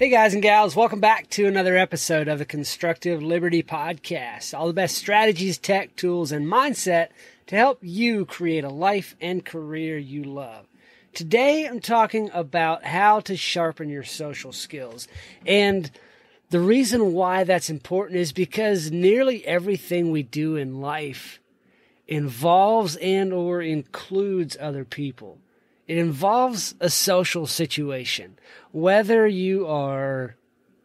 Hey guys and gals, welcome back to another episode of the Constructive Liberty Podcast. All the best strategies, tech, tools, and mindset to help you create a life and career you love. Today I'm talking about how to sharpen your social skills. And the reason why that's important is because nearly everything we do in life involves and or includes other people. It involves a social situation, whether you are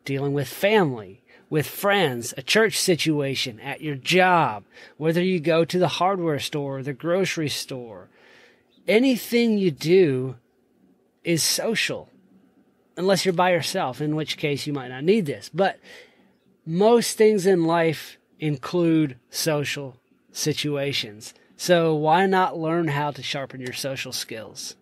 dealing with family, with friends, a church situation, at your job, whether you go to the hardware store or the grocery store. Anything you do is social, unless you're by yourself, in which case you might not need this. But most things in life include social situations. So why not learn how to sharpen your social skills?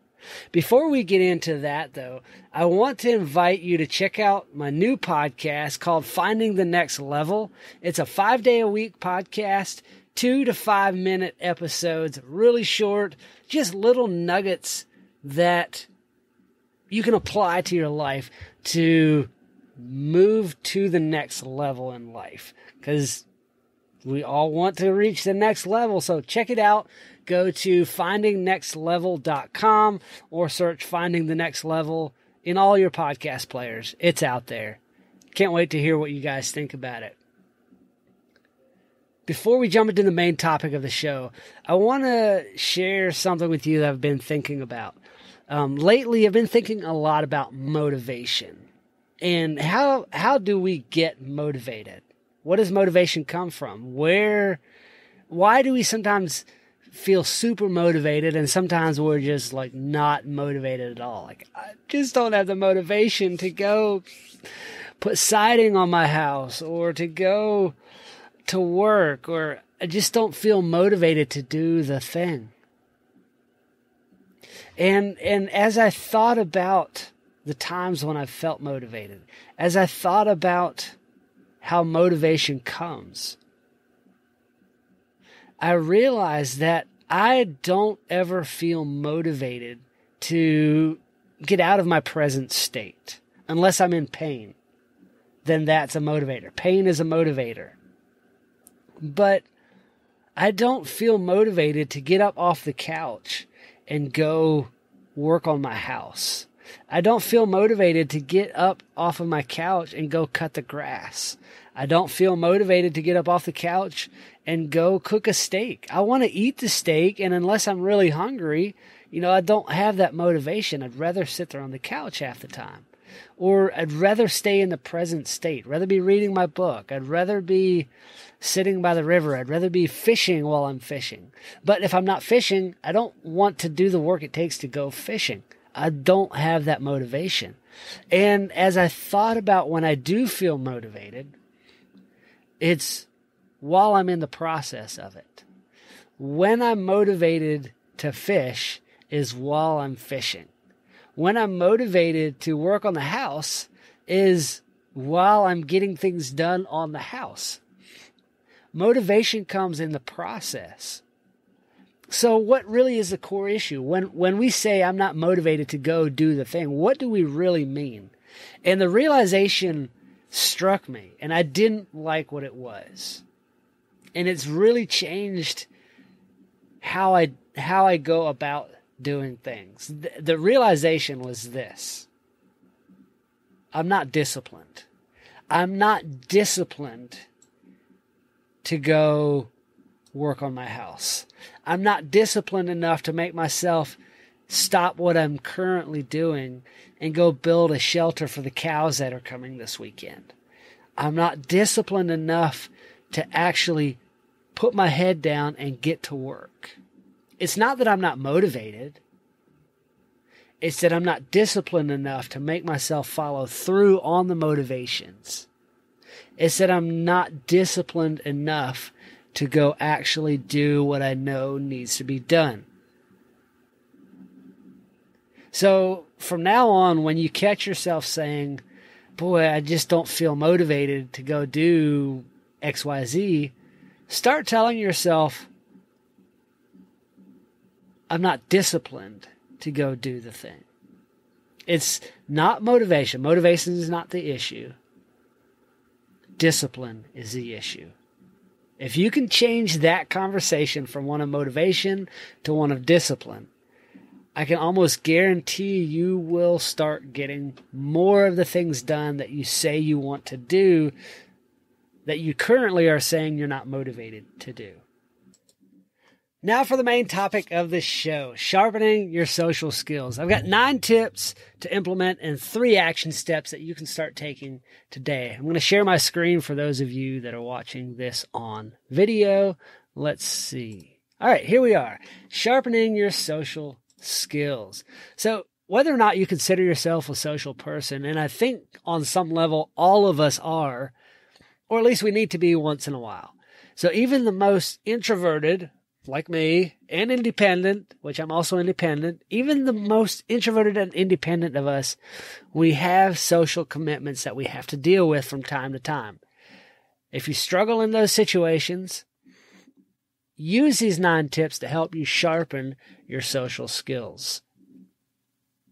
Before we get into that, though, I want to invite you to check out my new podcast called Finding the Next Level. It's a 5-day-a-week podcast, 2 to 5 minute episodes, really short, just little nuggets that you can apply to your life to move to the next level in life. Because we all want to reach the next level, so check it out. Go to findingnextlevel.com or search Finding the Next Level in all your podcast players. It's out there. Can't wait to hear what you guys think about it. Before we jump into the main topic of the show, I want to share something with you that I've been thinking about. Lately, I've been thinking a lot about motivation. And how do we get motivated? What does motivation come from? Why do we sometimes feel super motivated and sometimes we're just like not motivated at all? Like, I just don't have the motivation to go put siding on my house or to go to work, or I just don't feel motivated to do the thing. And as I thought about the times when I felt motivated, as I thought about how motivation comes, I realized that I don't ever feel motivated to get out of my present state unless I'm in pain. Then that's a motivator. Pain is a motivator. But I don't feel motivated to get up off the couch and go work on my house. I don't feel motivated to get up off of my couch and go cut the grass. I don't feel motivated to get up off the couch and go cook a steak. I want to eat the steak, and unless I'm really hungry, I don't have that motivation. I'd rather sit there on the couch half the time. Or I'd rather stay in the present state, rather be reading my book. I'd rather be sitting by the river. I'd rather be fishing while I'm fishing. But if I'm not fishing, I don't want to do the work it takes to go fishing. I don't have that motivation. And as I thought about when I do feel motivated, it's while I'm in the process of it. When I'm motivated to fish is while I'm fishing. When I'm motivated to work on the house is while I'm getting things done on the house. Motivation comes in the process. So what really is the core issue? When we say I'm not motivated to go do the thing, what do we really mean? And the realization struck me, and I didn't like what it was. And it's really changed how I go about doing things. The realization was this: I'm not disciplined. I'm not disciplined to go work on my house. I'm not disciplined enough to make myself stop what I'm currently doing and go build a shelter for the cows that are coming this weekend. I'm not disciplined enough to actually put my head down and get to work. It's not that I'm not motivated. It's that I'm not disciplined enough to make myself follow through on the motivations. It's that I'm not disciplined enough to go actually do what I know needs to be done. So from now on, when you catch yourself saying, boy, I just don't feel motivated to go do XYZ, start telling yourself, I'm not disciplined to go do the thing. It's not motivation. Motivation is not the issue. Discipline is the issue. If you can change that conversation from one of motivation to one of discipline, I can almost guarantee you will start getting more of the things done that you say you want to do that you currently are saying you're not motivated to do. Now for the main topic of the show, sharpening your social skills. I've got 9 tips to implement and 3 action steps that you can start taking today. I'm going to share my screen for those of you that are watching this on video. Let's see. All right, here we are. Sharpening your social skills. So whether or not you consider yourself a social person, and I think on some level all of us are, or at least we need to be once in a while. So even the most introverted, like me, and independent, which I'm also independent, even the most introverted and independent of us, we have social commitments that we have to deal with from time to time. If you struggle in those situations, use these 9 tips to help you sharpen your social skills.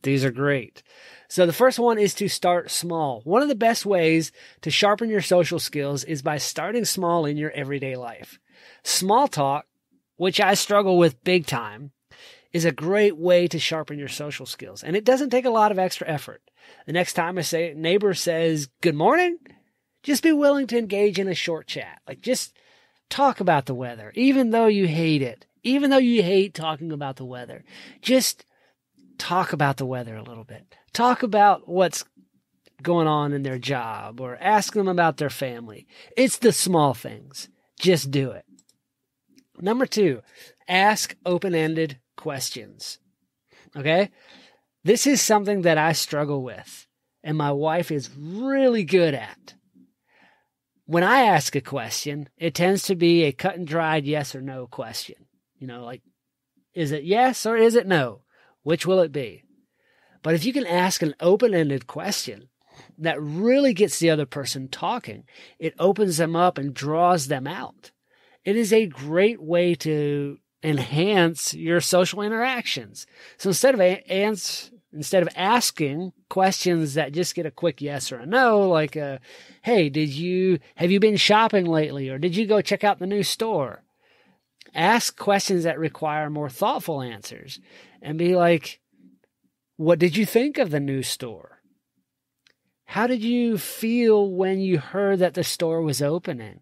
These are great. So the first one is to start small. One of the best ways to sharpen your social skills is by starting small in your everyday life. Small talk, which I struggle with big time, is a great way to sharpen your social skills. And it doesn't take a lot of extra effort. The next time a neighbor says, "Good morning," just be willing to engage in a short chat. Like, just talk about the weather, even though you hate it. Even though you hate talking about the weather. Just talk about the weather a little bit. Talk about what's going on in their job, or ask them about their family. It's the small things. Just do it. Number 2, ask open-ended questions. Okay? This is something that I struggle with, and my wife is really good at. When I ask a question, it tends to be a cut and dried yes or no question. You know, like, is it yes or is it no? Which will it be? But if you can ask an open-ended question that really gets the other person talking, it opens them up and draws them out. It is a great way to enhance your social interactions. So instead of asking questions that just get a quick yes or a no, like, hey, have you been shopping lately? Or did you go check out the new store? Ask questions that require more thoughtful answers and be like, what did you think of the new store? How did you feel when you heard that the store was opening?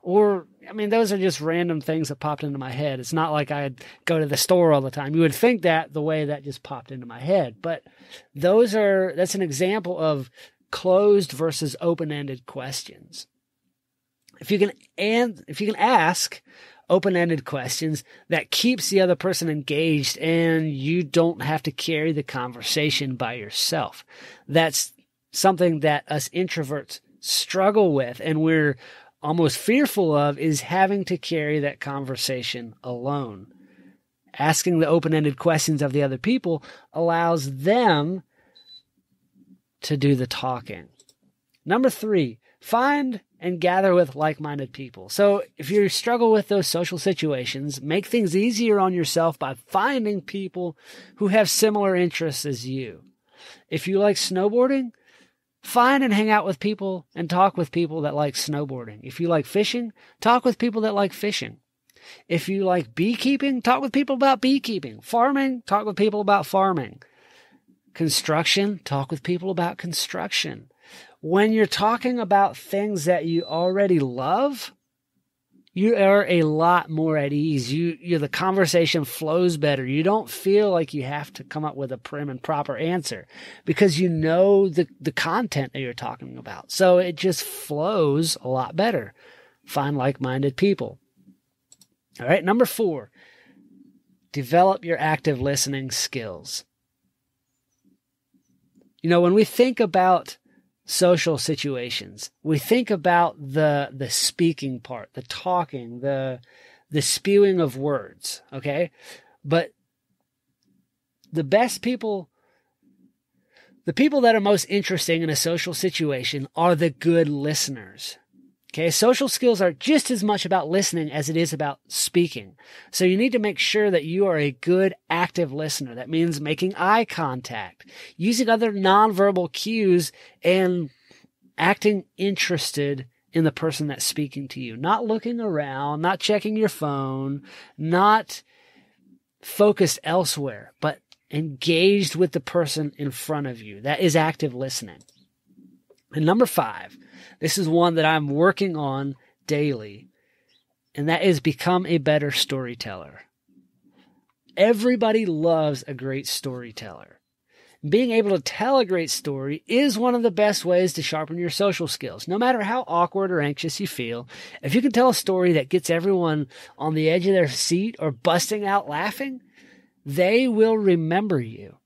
Or, I mean, those are just random things that popped into my head. It's not like I'd go to the store all the time. You would think that the way that just popped into my head. But that's an example of closed versus open-ended questions. If you can ask open-ended questions, that keeps the other person engaged and you don't have to carry the conversation by yourself. That's something that us introverts struggle with, and we're almost fearful of, is having to carry that conversation alone. Asking the open-ended questions of the other people allows them to do the talking. Number 3, find and gather with like-minded people. So if you struggle with those social situations, make things easier on yourself by finding people who have similar interests as you. If you like snowboarding, find and hang out with people and talk with people that like snowboarding. If you like fishing, talk with people that like fishing. If you like beekeeping, talk with people about beekeeping. Farming, talk with people about farming. Construction, talk with people about construction. When you're talking about things that you already love, you are a lot more at ease. The conversation flows better. You don't feel like you have to come up with a prim and proper answer because you know the content that you're talking about. So it just flows a lot better. Find like-minded people. All right, number 4, develop your active listening skills. You know, when we think about social situations, we think about the speaking part, the talking, the spewing of words, okay? But the people that are most interesting in a social situation are the good listeners. Okay, social skills are just as much about listening as it is about speaking. So you need to make sure that you are a good active listener. That means making eye contact, using other nonverbal cues, and acting interested in the person that's speaking to you. Not looking around, not checking your phone, not focused elsewhere, but engaged with the person in front of you. That is active listening. And number 5, this is one that I'm working on daily, and that is become a better storyteller. Everybody loves a great storyteller. Being able to tell a great story is one of the best ways to sharpen your social skills. No matter how awkward or anxious you feel, if you can tell a story that gets everyone on the edge of their seat or busting out laughing, they will remember you.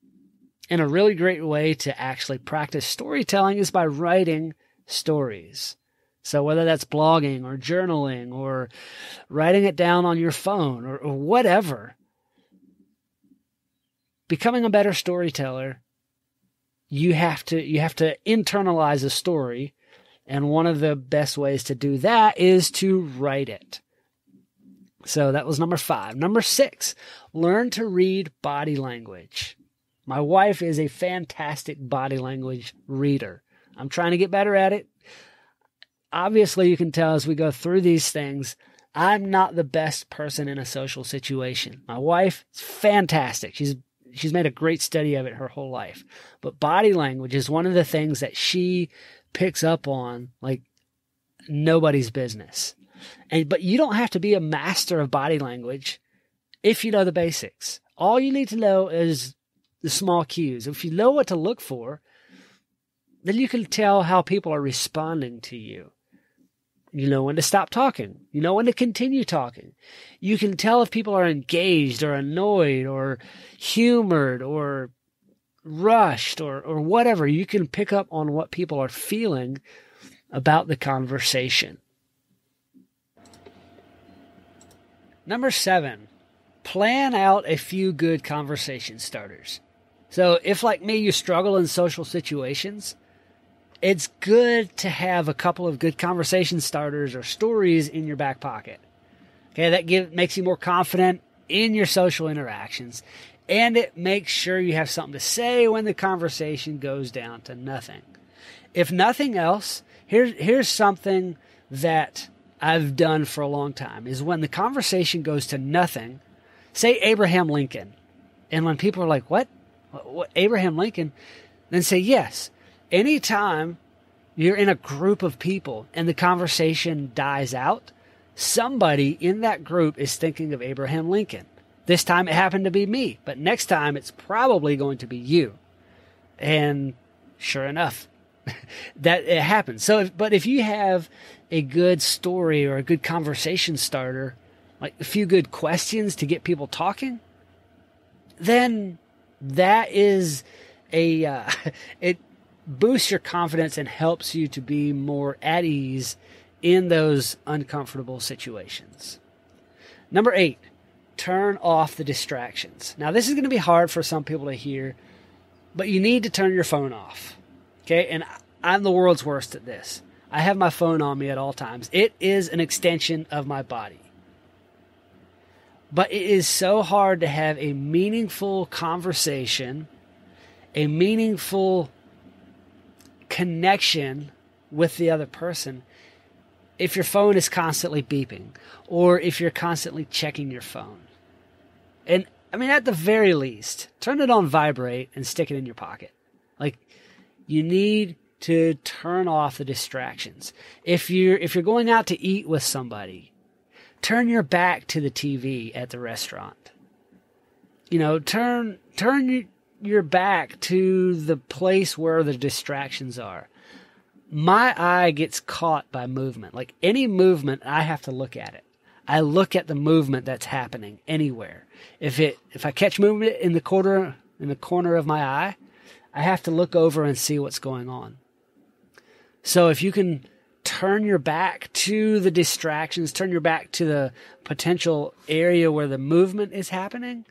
And a really great way to actually practice storytelling is by writing stories. So whether that's blogging or journaling or writing it down on your phone or whatever, becoming a better storyteller, you have to internalize a story. And one of the best ways to do that is to write it. So that was number 5. Number 6, learn to read body language. My wife is a fantastic body language reader. I'm trying to get better at it. Obviously, you can tell as we go through these things, I'm not the best person in a social situation. My wife is fantastic. She's made a great study of it her whole life. But body language is one of the things that she picks up on like nobody's business. But you don't have to be a master of body language if you know the basics. All you need to know is the small cues. If you know what to look for, then you can tell how people are responding to you. You know when to stop talking. You know when to continue talking. You can tell if people are engaged or annoyed or humored or rushed or whatever. You can pick up on what people are feeling about the conversation. Number 7, plan out a few good conversation starters. So if, like me, you struggle in social situations, it's good to have a couple of good conversation starters or stories in your back pocket. Okay, that makes you more confident in your social interactions, and it makes sure you have something to say when the conversation goes down to nothing. If nothing else, here's something that I've done for a long time, is when the conversation goes to nothing, say Abraham Lincoln, and when people are like, what Abraham Lincoln? Then say, yes. Anytime you're in a group of people and the conversation dies out, somebody in that group is thinking of Abraham Lincoln. This time it happened to be me, but next time it's probably going to be you. And sure enough, that it happens. But if you have a good story or a good conversation starter, like a few good questions to get people talking, then that is it boosts your confidence and helps you to be more at ease in those uncomfortable situations. Number 8, turn off the distractions. Now, this is going to be hard for some people to hear, but you need to turn your phone off. Okay? And I'm the world's worst at this. I have my phone on me at all times. It is an extension of my body. But it is so hard to have a meaningful conversation, a meaningful connection with the other person if your phone is constantly beeping or if you're constantly checking your phone. And I mean, at the very least, turn it on vibrate and stick it in your pocket. Like, you need to turn off the distractions. If you're going out to eat with somebody, turn your back to the TV at the restaurant. You know, turn your back to the place where the distractions are. My eye gets caught by movement. Like any movement, I have to look at it. I look at the movement that's happening anywhere. If I catch movement in the corner of my eye, I have to look over and see what's going on. So if you can turn your back to the distractions, turn your back to the potential area where the movement is happening,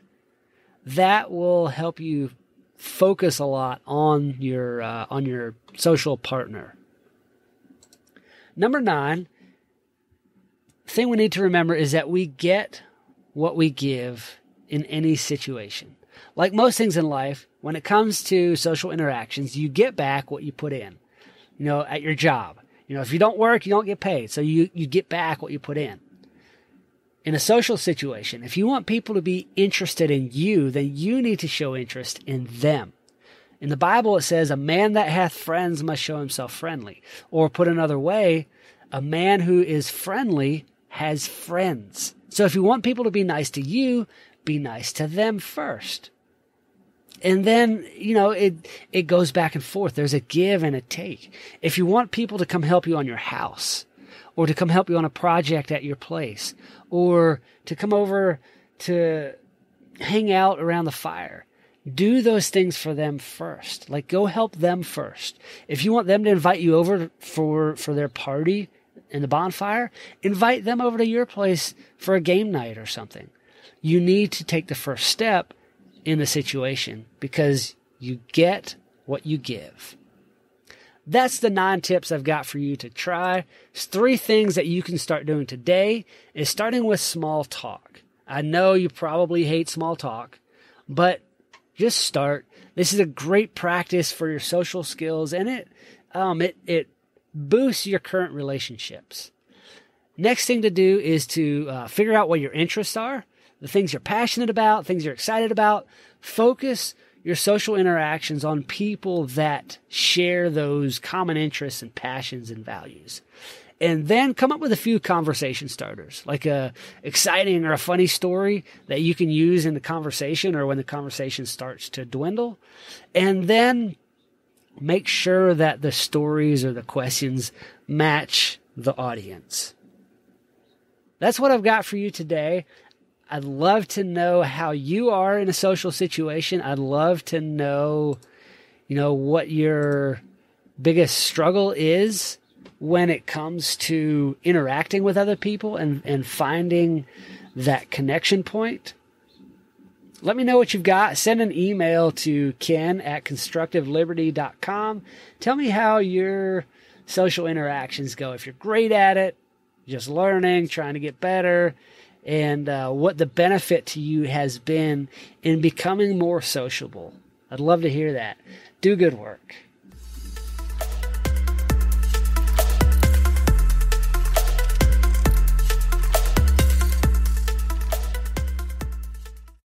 that will help you focus a lot on your social partner. Number 9 thing we need to remember is that we get what we give in any situation. Like most things in life, when it comes to social interactions, you get back what you put in. At your job. If you don't work, you don't get paid. So you get back what you put in. In a social situation, if you want people to be interested in you, then you need to show interest in them. In the Bible, it says, a man that hath friends must show himself friendly. Or put another way, a man who is friendly has friends. So if you want people to be nice to you, be nice to them first. And then, it goes back and forth. There's a give and a take. If you want people to come help you on your house, or to come help you on a project at your place, or to come over to hang out around the fire, do those things for them first. Like, go help them first. If you want them to invite you over for their party in the bonfire, invite them over to your place for a game night or something. You need to take the first step in the situation because you get what you give. That's the 9 tips I've got for you to try. It's 3 things that you can start doing today, is starting with small talk. I know you probably hate small talk, but just start. This is a great practice for your social skills, and it boosts your current relationships. Next thing to do is to figure out what your interests are, the things you're passionate about, things you're excited about. Focus your social interactions on people that share those common interests and passions and values. And then come up with a few conversation starters, like a exciting or a funny story that you can use in the conversation or when the conversation starts to dwindle. And then make sure that the stories or the questions match the audience. That's what I've got for you today. I'd love to know how you are in a social situation. I'd love to know, what your biggest struggle is when it comes to interacting with other people and finding that connection point. Let me know what you've got. Send an email to ken@constructiveliberty.com. Tell me how your social interactions go. If you're great at it, just learning, trying to get better, and what the benefit to you has been in becoming more sociable. I'd love to hear that. Do good work.